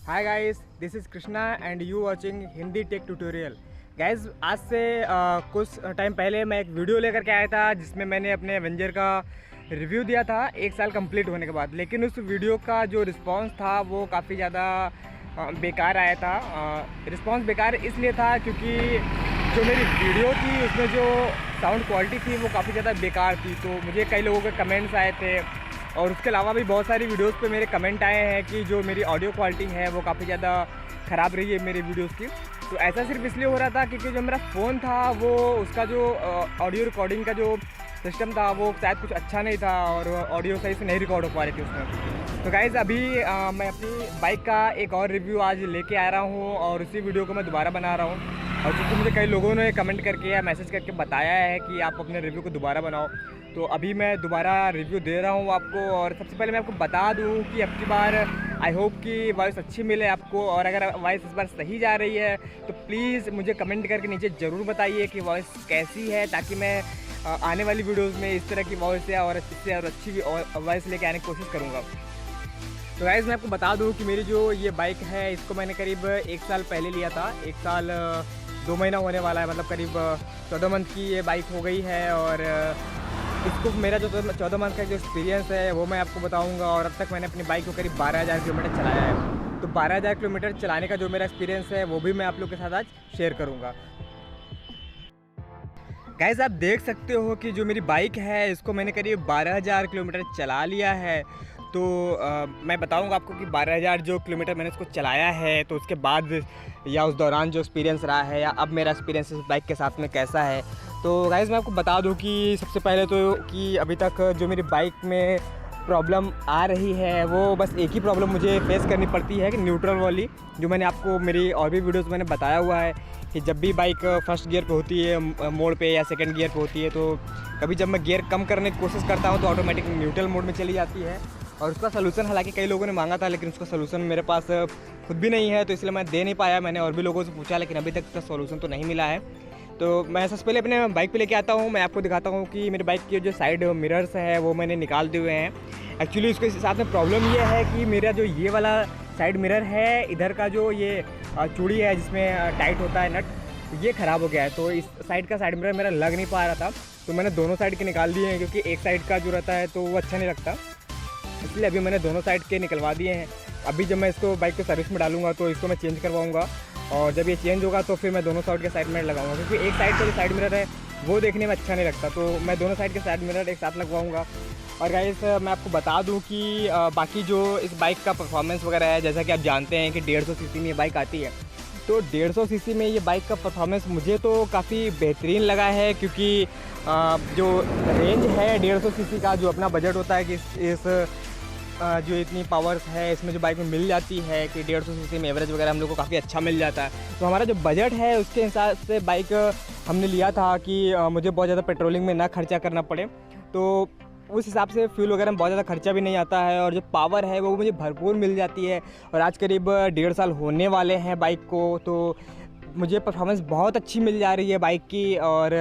Hi guys, this is Krishna and you watching Hindi tech tutorial. Guys, आज से कुछ time पहले मैं एक वीडियो लेकर के आया था जिसमें मैंने अपने एवेंजर का रिव्यू दिया था 1 साल कंप्लीट होने के बाद। लेकिन उस वीडियो का जो रिस्पांस था वो काफ़ी ज़्यादा बेकार आया था। रिस्पांस बेकार इसलिए था क्योंकि जो मेरी वीडियो थी उसमें जो साउंड क्वालिटी थी वो काफ़ी ज़्यादा बेकार थी। तो मुझे कई लोगों के कमेंट्स आए थे और उसके अलावा भी बहुत सारी वीडियोस पे मेरे कमेंट आए हैं कि जो मेरी ऑडियो क्वालिटी है वो काफ़ी ज़्यादा ख़राब रही है मेरी वीडियोस की। तो ऐसा सिर्फ इसलिए हो रहा था क्योंकि जो मेरा फ़ोन था वो उसका जो ऑडियो रिकॉर्डिंग का जो सिस्टम था वो शायद कुछ अच्छा नहीं था और ऑडियो सही से नहीं रिकॉर्ड हो पा रही थी उसमें। तो गाइज़, अभी मैं अपनी बाइक का एक और रिव्यू आज लेके आ रहा हूँ और उसी वीडियो को मैं दोबारा बना रहा हूँ। और क्योंकि मुझे कई लोगों ने कमेंट करके या मैसेज करके बताया है कि आप अपने रिव्यू को दोबारा बनाओ, तो अभी मैं दोबारा रिव्यू दे रहा हूँ आपको। और सबसे पहले मैं आपको बता दूँ कि अब की बार आई होप कि वॉइस अच्छी मिले आपको, और अगर वॉइस इस बार सही जा रही है तो प्लीज़ मुझे कमेंट करके नीचे ज़रूर बताइए कि वॉइस कैसी है, ताकि मैं आने वाली वीडियोज़ में इस तरह की वॉइस या और इससे और अच्छी वॉइस लेके आने की कोशिश करूँगा। तो गाइज़, मैं आपको बता दूँ कि मेरी जो ये बाइक है इसको मैंने करीब 1 साल पहले लिया था। 1 साल 2 महीना होने वाला है, मतलब करीब 14 मंथ की ये बाइक हो गई है। और इसको मेरा जो 14 मंथ का जो एक्सपीरियंस है वो मैं आपको बताऊंगा। और अब तक मैंने अपनी बाइक को करीब 12,000 किलोमीटर चलाया है। तो 12,000 किलोमीटर चलाने का जो मेरा एक्सपीरियंस है वो भी मैं आप लोग के साथ आज शेयर करूंगा। गाइज़, आप देख सकते हो कि जो मेरी बाइक है इसको मैंने करीब 12,000 किलोमीटर चला लिया है। तो मैं बताऊंगा आपको कि 12,000 जो किलोमीटर मैंने इसको चलाया है तो उसके बाद या उस दौरान जो एक्सपीरियंस रहा है या अब मेरा एक्सपीरियंस इस बाइक के साथ में कैसा है। तो गाइज़, मैं आपको बता दूं कि सबसे पहले तो कि अभी तक जो मेरी बाइक में प्रॉब्लम आ रही है वो बस एक ही प्रॉब्लम मुझे फेस करनी पड़ती है कि न्यूट्रल वाली, जो मैंने आपको मेरी और भी वीडियोस मैंने बताया हुआ है कि जब भी बाइक फर्स्ट गियर पे होती है मोड़ पे या सेकंड गियर पे होती है, तो कभी जब मैं गियर कम करने की कोशिश करता हूँ तो ऑटोमेटिक न्यूट्रल मोड में चली जाती है। और उसका सलूशन हालांकि कई लोगों ने मांगा था, लेकिन उसका सलूशन मेरे पास खुद भी नहीं है, तो इसलिए मैं दे नहीं पाया। मैंने और भी लोगों से पूछा लेकिन अभी तक उसका सलूशन तो नहीं मिला है। तो मैं सबसे पहले अपने बाइक पे लेके आता हूँ, मैं आपको दिखाता हूँ कि मेरी बाइक के जो साइड मिरर्स है वो मैंने निकाल दिए हुए हैं। एक्चुअली उसके साथ में प्रॉब्लम ये है कि मेरा जो ये वाला साइड मिरर है, इधर का जो ये चूड़ी है जिसमें टाइट होता है नट, ये ख़राब हो गया है। तो इस साइड का साइड मिरर मेरा लग नहीं पा रहा था, तो मैंने दोनों साइड के निकाल दिए हैं क्योंकि एक साइड का जो रहता है तो वो अच्छा नहीं लगता, इसलिए अभी मैंने दोनों साइड के निकलवा दिए हैं। अभी जब मैं इसको बाइक को सर्विस में डालूंगा तो इसको मैं चेंज करवाऊंगा, और जब ये चेंज होगा तो फिर मैं दोनों साइड के साइड मिरर लगाऊंगा, क्योंकि एक साइड का जो साइड मिरर है वो देखने में अच्छा नहीं लगता। तो मैं दोनों साइड के साइड मिरर एक साथ लगवाऊंगा। और गाइस, मैं आपको बता दूं कि बाकी जो इस बाइक का परफॉर्मेंस वगैरह है, जैसा कि आप जानते हैं कि 150 सीसी में ये बाइक आती है, तो 150 सीसी में ये बाइक का परफॉर्मेंस मुझे तो काफ़ी बेहतरीन लगा है। क्योंकि जो रेंज है 150 सीसी का, जो अपना बजट होता है कि इस जो इतनी पावर्स है इसमें जो बाइक में मिल जाती है कि 150 सीसी में एवरेज वगैरह हम लोग को काफ़ी अच्छा मिल जाता है। तो हमारा जो बजट है उसके हिसाब से बाइक हमने लिया था कि मुझे बहुत ज़्यादा पेट्रोलिंग में ना खर्चा करना पड़े, तो उस हिसाब से फ्यूल वगैरह में बहुत ज़्यादा खर्चा भी नहीं आता है, और जो पावर है वो मुझे भरपूर मिल जाती है। और आज करीब 1.5 साल होने वाले हैं बाइक को, तो मुझे परफॉर्मेंस बहुत अच्छी मिल जा रही है बाइक की। और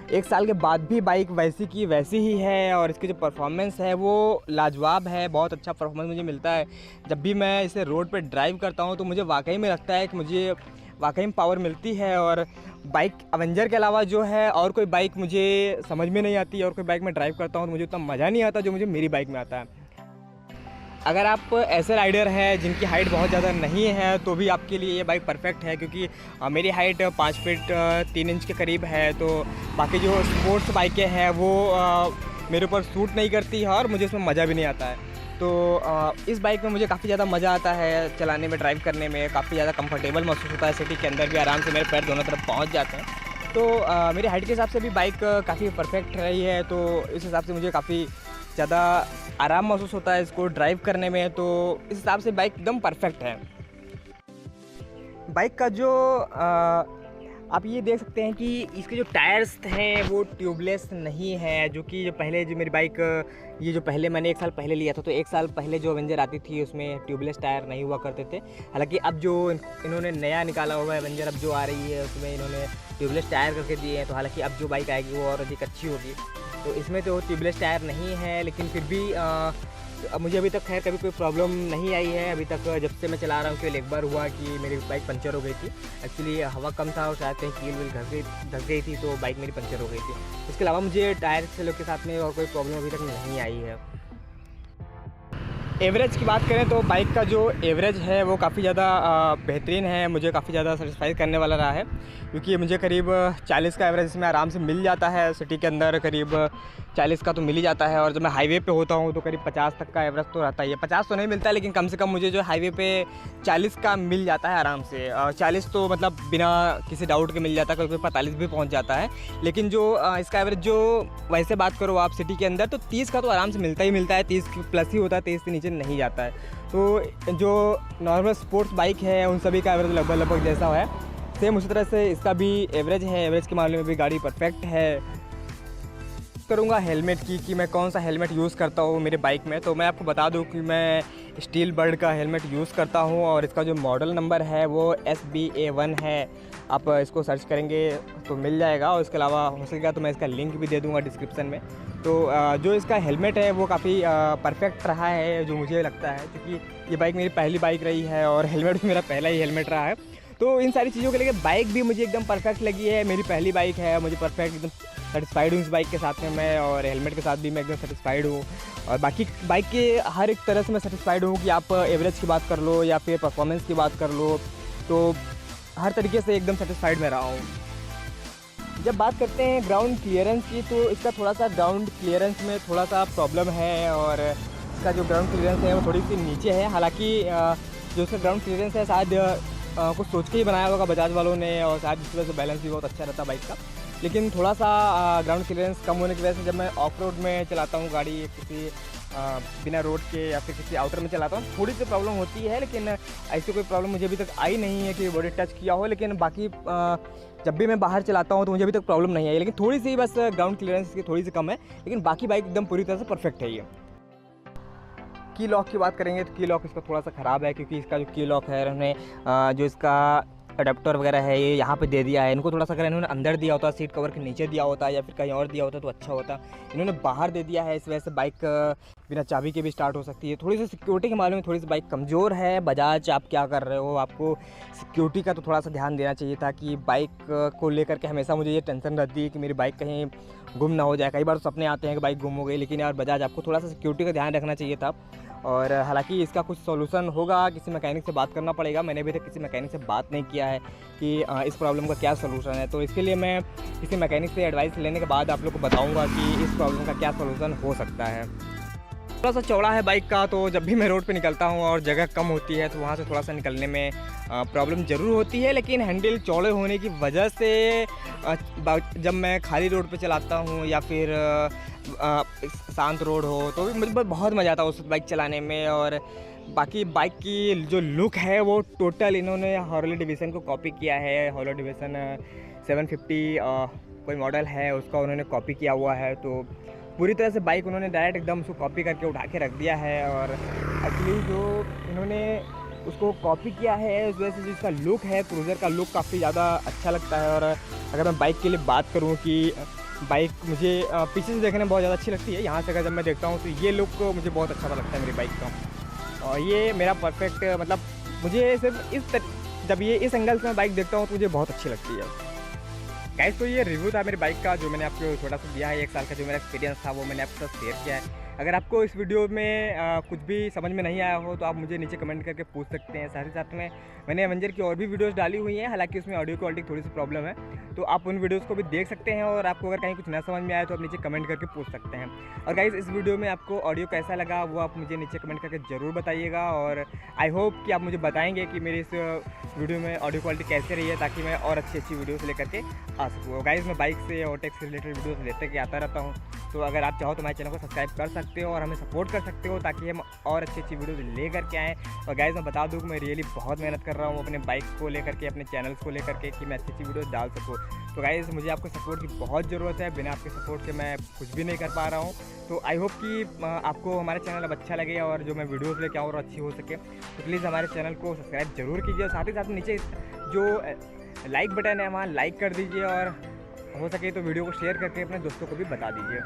1 साल के बाद भी बाइक वैसी की वैसी ही है, और इसकी जो परफॉर्मेंस है वो लाजवाब है। बहुत अच्छा परफॉर्मेंस मुझे मिलता है जब भी मैं इसे रोड पे ड्राइव करता हूँ, तो मुझे वाकई में लगता है कि मुझे वाकई में पावर मिलती है। और बाइक अवेंजर के अलावा जो है और कोई बाइक मुझे समझ में नहीं आती, और कोई बाइक में ड्राइव करता हूँ तो मुझे उतना मज़ा नहीं आता जो मुझे मेरी बाइक में आता है। अगर आप ऐसे राइडर हैं जिनकी हाइट बहुत ज़्यादा नहीं है तो भी आपके लिए ये बाइक परफेक्ट है, क्योंकि मेरी हाइट 5 फीट 3 इंच के करीब है। तो बाकी जो स्पोर्ट्स बाइकें हैं वो मेरे ऊपर सूट नहीं करती है और मुझे उसमें मज़ा भी नहीं आता है। तो इस बाइक में मुझे काफ़ी ज़्यादा मज़ा आता है चलाने में, ड्राइव करने में काफ़ी ज़्यादा कंफर्टेबल महसूस होता है। सिटी के अंदर भी आराम से मेरे पैर दोनों तरफ पहुँच जाते हैं। तो मेरी हाइट के हिसाब से भी बाइक काफ़ी परफेक्ट रही है, तो इस हिसाब से मुझे काफ़ी ज़्यादा आराम महसूस होता है इसको ड्राइव करने में। तो इस हिसाब से बाइक एकदम परफेक्ट है। बाइक का जो आप ये देख सकते हैं कि इसके जो टायर्स हैं वो ट्यूबलेस नहीं है, जो कि जो पहले जो मेरी बाइक ये जो पहले मैंने 1 साल पहले लिया था, तो 1 साल पहले जो एवेंजर आती थी उसमें ट्यूबलेस टायर नहीं हुआ करते थे। हालांकि अब जो इन्होंने नया निकाला हुआ है एवेंजर, अब जो आ रही है उसमें इन्होंने ट्यूबलेस टायर करके दिए हैं। तो हालांकि अब जो बाइक आएगी वो और अधिक अच्छी होगी। तो इसमें तो ट्यूबलेस टायर नहीं है, लेकिन फिर भी मुझे अभी तक खैर कभी कोई प्रॉब्लम नहीं आई है। अभी तक जब से मैं चला रहा हूँ केवल एक बार हुआ कि मेरी बाइक पंचर हो गई थी। एक्चुअली हवा कम था और शायद कहीं कील वील धस गई थी तो बाइक मेरी पंचर हो गई थी। इसके अलावा मुझे टायर सेलों के साथ में और कोई प्रॉब्लम अभी तक नहीं आई है। एवरेज की बात करें तो बाइक का जो एवरेज है वो काफ़ी ज़्यादा बेहतरीन है, मुझे काफ़ी ज़्यादा सेटिस्फाई करने वाला रहा है, क्योंकि मुझे करीब 40 का एवरेज इसमें आराम से मिल जाता है। सिटी के अंदर करीब 40 का तो मिल ही जाता है, और जब मैं हाईवे पे होता हूँ तो करीब 50 तक का एवरेज तो रहता ही है। 50 तो नहीं मिलता, लेकिन कम से कम मुझे जो हाईवे पे 40 का मिल जाता है आराम से। 40 तो मतलब बिना किसी डाउट के मिल जाता है, कभी 45 भी पहुँच जाता है। लेकिन जो इसका एवरेज जो वैसे बात करो आप सिटी के अंदर तो 30 का तो आराम से मिलता ही मिलता है, 30 प्लस ही होता है, 30 से नीचे नहीं जाता है। तो जो नॉर्मल स्पोर्ट्स बाइक है उन सभी का एवरेज लगभग जैसा है, सेम उसी तरह से इसका भी एवरेज है। एवरेज के मामले में भी गाड़ी परफेक्ट है। करूँगा हेलमेट की कि मैं कौन सा हेलमेट यूज़ करता हूँ मेरे बाइक में, तो मैं आपको बता दूँ कि मैं स्टील बर्ड का हेलमेट यूज़ करता हूँ और इसका जो मॉडल नंबर है वो SBA1 है। आप इसको सर्च करेंगे तो मिल जाएगा, और इसके अलावा हो सकेगा तो मैं इसका लिंक भी दे दूँगा डिस्क्रिप्शन में। तो जो इसका हेलमेट है वो काफ़ी परफेक्ट रहा है जो मुझे लगता है, क्योंकि ये बाइक मेरी पहली बाइक रही है और हेलमेट भी मेरा पहला ही हेलमेट रहा है। तो इन सारी चीज़ों के लिए बाइक भी मुझे एकदम परफेक्ट लगी है, मेरी पहली बाइक है, मुझे परफेक्ट एकदम सेटिस्फाइड हूँ इस बाइक के साथ में मैं, और हेलमेट के साथ भी मैं एकदम सेटिस्फाइड हूँ। और बाकी बाइक के हर एक तरह से मैं सेटिस्फाइड हूँ, कि आप एवरेज की बात कर लो या फिर परफॉर्मेंस की बात कर लो, तो हर तरीके से एकदम सेटिस्फाइड मैं रहा हूँ। जब बात करते हैं ग्राउंड क्लियरेंस की, तो इसका थोड़ा सा ग्राउंड क्लियरेंस में थोड़ा सा प्रॉब्लम है, और इसका जो ग्राउंड क्लियरेंस है वो थोड़ी सी नीचे है। हालांकि जो इसका ग्राउंड क्लियरेंस है शायद कुछ सोच के ही बनाया होगा बजाज वालों ने, और शायद जिस वजह से बैलेंस भी बहुत अच्छा रहता है बाइक का। लेकिन थोड़ा सा ग्राउंड क्लियरेंस कम होने की वजह से जब मैं ऑफ रोड में चलाता हूँ गाड़ी, किसी बिना रोड के या फिर किसी आउटर में चलाता हूँ, थोड़ी सी प्रॉब्लम होती है। लेकिन ऐसी कोई प्रॉब्लम मुझे अभी तक आई नहीं है कि बॉडी टच किया हो। लेकिन बाकी जब भी मैं बाहर चलाता हूँ तो मुझे अभी तक प्रॉब्लम नहीं आई, लेकिन थोड़ी सी बस ग्राउंड क्लियरेंस की थोड़ी सी कम है, लेकिन बाकी बाइक एकदम पूरी तरह से परफेक्ट है। ये की लॉक की बात करेंगे तो की लॉक इसका थोड़ा सा ख़राब है, क्योंकि इसका जो की लॉक है उन्होंने जो इसका अडेप्टर वगैरह है ये यहाँ पे दे दिया है। इनको थोड़ा सा अगर इन्होंने अंदर दिया होता, सीट कवर के नीचे दिया होता या फिर कहीं और दिया होता तो अच्छा होता। इन्होंने बाहर दे दिया है, इस वजह से बाइक बिना चाबी के भी स्टार्ट हो सकती है। थोड़ी सी सिक्योरिटी के मामले में थोड़ी सी बाइक कमज़ोर है। बजाज आप क्या कर रहे हो, आपको सिक्योरिटी का तो थोड़ा सा ध्यान देना चाहिए था, कि बाइक को लेकर के हमेशा मुझे ये टेंशन रहती है कि मेरी बाइक कहीं गुम ना हो जाए। कई बार तो सपने आते हैं कि बाइक गुम हो गई, लेकिन यार बजाज आपको थोड़ा सा सिक्योरिटी का ध्यान रखना चाहिए था। और हालांकि इसका कुछ सॉल्यूशन होगा, किसी मैकेनिक से बात करना पड़ेगा। मैंने अभी तक किसी मैकेनिक से बात नहीं किया है कि इस प्रॉब्लम का क्या सॉल्यूशन है, तो इसके लिए मैं किसी मैकेनिक से एडवाइस लेने के बाद आप लोग को बताऊंगा कि इस प्रॉब्लम का क्या सॉल्यूशन हो सकता है। थोड़ा सा चौड़ा है बाइक का, तो जब भी मैं रोड पे निकलता हूँ और जगह कम होती है तो वहाँ से थोड़ा सा निकलने में प्रॉब्लम ज़रूर होती है। लेकिन हैंडल चौड़े होने की वजह से जब मैं खाली रोड पे चलाता हूँ या फिर शांत रोड हो तो भी मुझे बहुत मज़ा आता है उस बाइक चलाने में। और बाकी बाइक की जो लुक है वो टोटल इन्होंने हार्ले डेविडसन को कॉपी किया है। हार्ले डेविडसन 750 कोई मॉडल है, उसका उन्होंने कॉपी किया हुआ है। तो पूरी तरह से बाइक उन्होंने डायरेक्ट एकदम उसको कॉपी करके उठा के रख दिया है। और एक्चुअली जो इन्होंने उसको कॉपी किया है उस वजह से जिसका लुक है, क्रूज़र का लुक काफ़ी ज़्यादा अच्छा लगता है। और अगर मैं बाइक के लिए बात करूँ कि बाइक मुझे पीछे से देखने में बहुत ज़्यादा अच्छी लगती है, यहाँ से अगर जब मैं देखता हूँ तो ये लुक मुझे बहुत अच्छा लगता है मेरी बाइक का। और ये मेरा परफेक्ट मतलब मुझे सिर्फ जब ये इस एंगल से मैं बाइक देखता हूँ तो मुझे बहुत अच्छी लगती है। गाइस तो ये रिव्यू था मेरी बाइक का जो मैंने आपको छोटा सा दिया है। 1 साल का जो मेरा एक्सपीरियंस था वो मैंने आपके साथ शेयर किया है। अगर आपको इस वीडियो में कुछ भी समझ में नहीं आया हो तो आप मुझे नीचे कमेंट करके पूछ सकते हैं। साथ ही साथ में मैंने एवेंजर की और भी वीडियोस डाली हुई हैं, हालांकि उसमें ऑडियो क्वालिटी थोड़ी सी प्रॉब्लम है, तो आप उन वीडियोस को भी देख सकते हैं। और आपको अगर कहीं कुछ ना समझ में आए तो आप नीचे कमेंट करके पूछ सकते हैं। और गाइस इस वीडियो में आपको ऑडियो कैसा लगा वो आप मुझे नीचे कमेंट करके ज़रूर बताइएगा। और आई होप कि आप मुझे बताएंगे कि मेरी इस वीडियो में ऑडियो क्वालिटी कैसे रही है, ताकि मैं और अच्छी वीडियोज़ लेकर के आ सकूँ। और गाइस मैं बाइक से और टेक से रिलेटेड वीडियोज़ लेते के आता रहता हूँ, तो अगर आप चाहो तो हमारे चैनल को सब्सक्राइब कर सकते हो और हमें सपोर्ट कर सकते हो, ताकि हम और अच्छी वीडियोज़ ले करके आएँ। और गाइस मैं बता दूँ कि मैं रियली बहुत मेहनत कर रहा हूँ अपने बाइक को लेकर के, अपने चैनल्स को लेकर के, कि मैं अच्छी वीडियोज़ डाल सकूँ। तो गाइस मुझे आपको सपोर्ट की बहुत ज़रूरत है, बिना आपके सपोर्ट के मैं कुछ भी नहीं कर पा रहा हूँ। तो आई होप कि आपको हमारे चैनल अब अच्छा लगे और जो मैं वीडियोज़ लेके आऊँ और अच्छी हो सके। तो प्लीज़ हमारे चैनल को सब्सक्राइब जरूर कीजिए, और साथ ही साथ नीचे जो लाइक बटन है वहाँ लाइक कर दीजिए, और हो सके तो वीडियो को शेयर करके अपने दोस्तों को भी बता दीजिए।